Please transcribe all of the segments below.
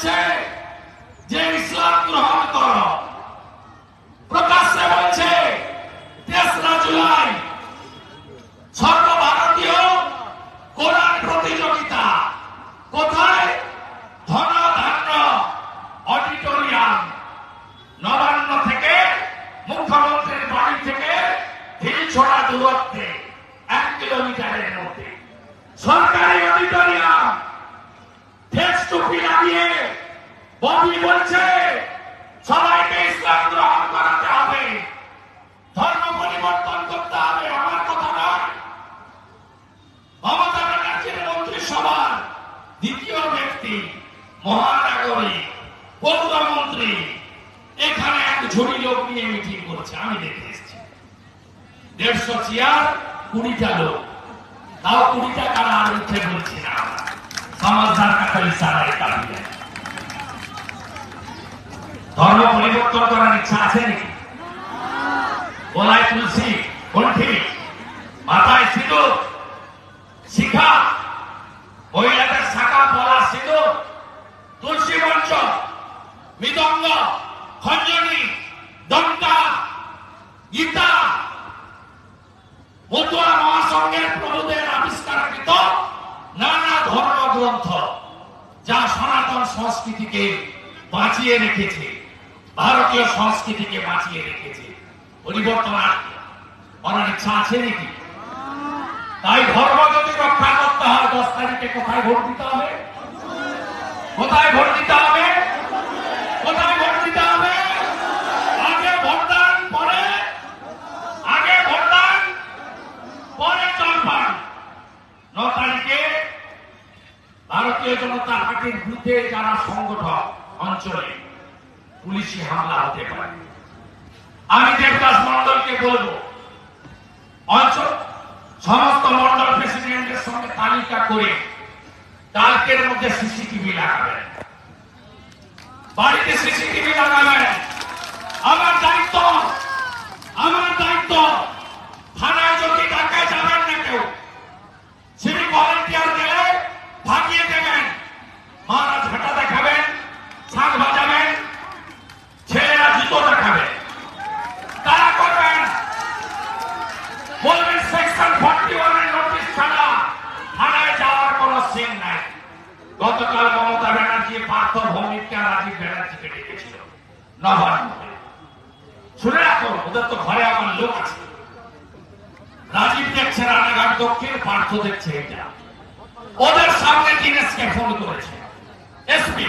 বলছে যে ইসলাম গ্রহণ করো, প্রকাশ্যে বলছে 3রা জুলাই সর্বভারতীয় কোরআন প্রতিযোগিতা। কোথায়? ধনধান্য অডিটোরিয়াম, নবান্ন থেকে মুখ্যমন্ত্রীর বাড়ি থেকে হিলছড়া দূরত্বে 1 কিলোমিটারের মধ্যে সরকারি অডিটোরিয়াম। ফেস টুপি লাগিয়ে ববি বলছে সবাইকে ইসলাম গ্রহণ করাতে হবে, ধর্ম পরিবর্তন করতে হবে। আমার কথা নয়, মমতা ব্যানার্জির মন্ত্রিসভার দ্বিতীয় ব্যক্তি, মহানাগরিক, পৌরমন্ত্রী এখানে এক ঝুড়ি লোক নিয়ে মিটিং করছে, আমি দেখে এসেছি। 150 চেয়ার, 20টা লোক, তাও 20টা কারা আর উঠে বলছি না, সমাজদার কাছে ইশারায় কাঁপিয়ে। ধর্ম পরিবর্তন করার ইচ্ছা আছে নাকি? গলায় তুলসী, কণ্ঠে, মাথায় সিঁদুর, শিখা, মহিলাদের শাখা পলা সিঁদুর, তুলসী মঞ্চ, মৃদঙ্গ, খঞ্জনি, দন্তা, গীতা, মতুয়া মহাসংঘের প্রভুদের আবিষ্কারকৃত নানা ধর্মগ্রন্থ যা সনাতন সংস্কৃতিকে বাঁচিয়ে রেখেছে, ভারতীয় সংস্কৃতিকে বাঁচিয়ে রেখেছে। পরিবর্তন করার ইচ্ছা আছে নাকি? তাই ধর্ম যদি রক্ষা করতে হয় 10 তারিখে কোথায় ভোট দিতে হবে? কোথায় ভোট দিতে হবে? কোথায় ভোট দিতে হবে? আগে ভোটদান, পরে আগে ভোটদান, পরে জলপান। 9 তারিখে ভারতীয় জনতা পার্টির বিরুদ্ধে যারা সংগঠক অঞ্চলে পুলিশি হামলা হতে পারে, আমি দেবদাস মন্ডলকে বলবো অঞ্চল সমস্ত মন্ডল প্রেসিডেন্টের সঙ্গে তালিকা করে কালকের মধ্যে সিসিটিভি লাগাবেন, বাড়িতে সিসিটিভি লাগাবেন। আমার দায়িত্ব, আমার দায়িত্ব। থানায় যদি ঢাকায় যাবেন না কেউ, সিভিক ভলেন্টিয়ার গেলে ভাগিয়ে দেবেন, মারা ঝাঁটা দেখাবেন, শাক বাজাবেন, ছেলেরা জুতো দেখাবে, তারা করবেন। বলবেন সেকশন 41 এর নোটিশ ছাড়া থানায় যাওয়ার কোন সিন নাই। গতকাল মমতা ব্যানার্জি পার্থ ভৌমিককে আর রাজীব ব্যানার্জিকে ডেকেছিল নবান্নে। শুনে রাখো, ওদের তো ঘরে আমার লোক আছে। রাজীব দেখছে রানাঘাট দক্ষিণ, পার্থ দেখছে এটা। ওদের সামনে দিনেশকে ফোন করেছে এসপি,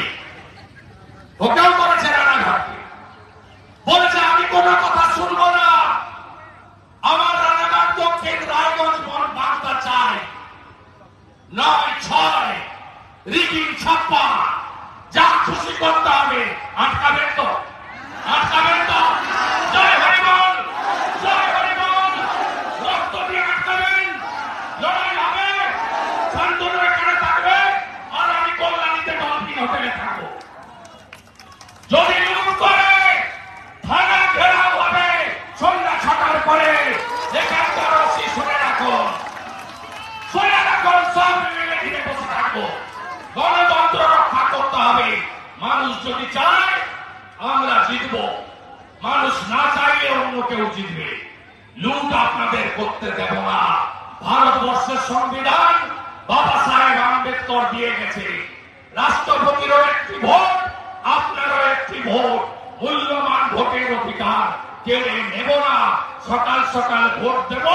ওকেও করেছে রানাঘাটকে, বলেছে আমি কোনো কথা শুনবো না, আমার রানাঘাট দক্ষিণ রায়গঞ্জ বাগদা চাই। 9-6 রিগিং ছাপ্পা, যা খুশি করতে হবে। আটকাবেন তো? আটকাবেন তো? জয় হরিবল, জয় হরিবল। রক্ত দিয়ে আটকাবেন, লড়াই হবে, শান্তনু এখানে থাকবে, আর আমি কল্যাণীতে ডলফিন হোটেলে থাকবো। যদি লুট করে থানা ঘেরাও হবে সন্ধ্যা 6টার পরে। এখানকার ওসি শুনে রাখুন, শুনে রাখুন, সব মিলে ঘিরে বসে থাকবো। গণতন্ত্র রক্ষা করতে হবে। মানুষ যদি চায় আমরা জিতবো, মানুষ না চাইলে অন্য কেউ জিতবে। লুট আপনাদের করতে দেব না। ভারতবর্ষের সংবিধান বাবা সাহেব আম্বেদকর দিয়ে গেছে, রাষ্ট্রপতিরও একটি ভোট, আপনারও একটি ভোট, মূল্যবান ভোটের অধিকার কেড়ে নেব না। সকাল সকাল ভোট দেব,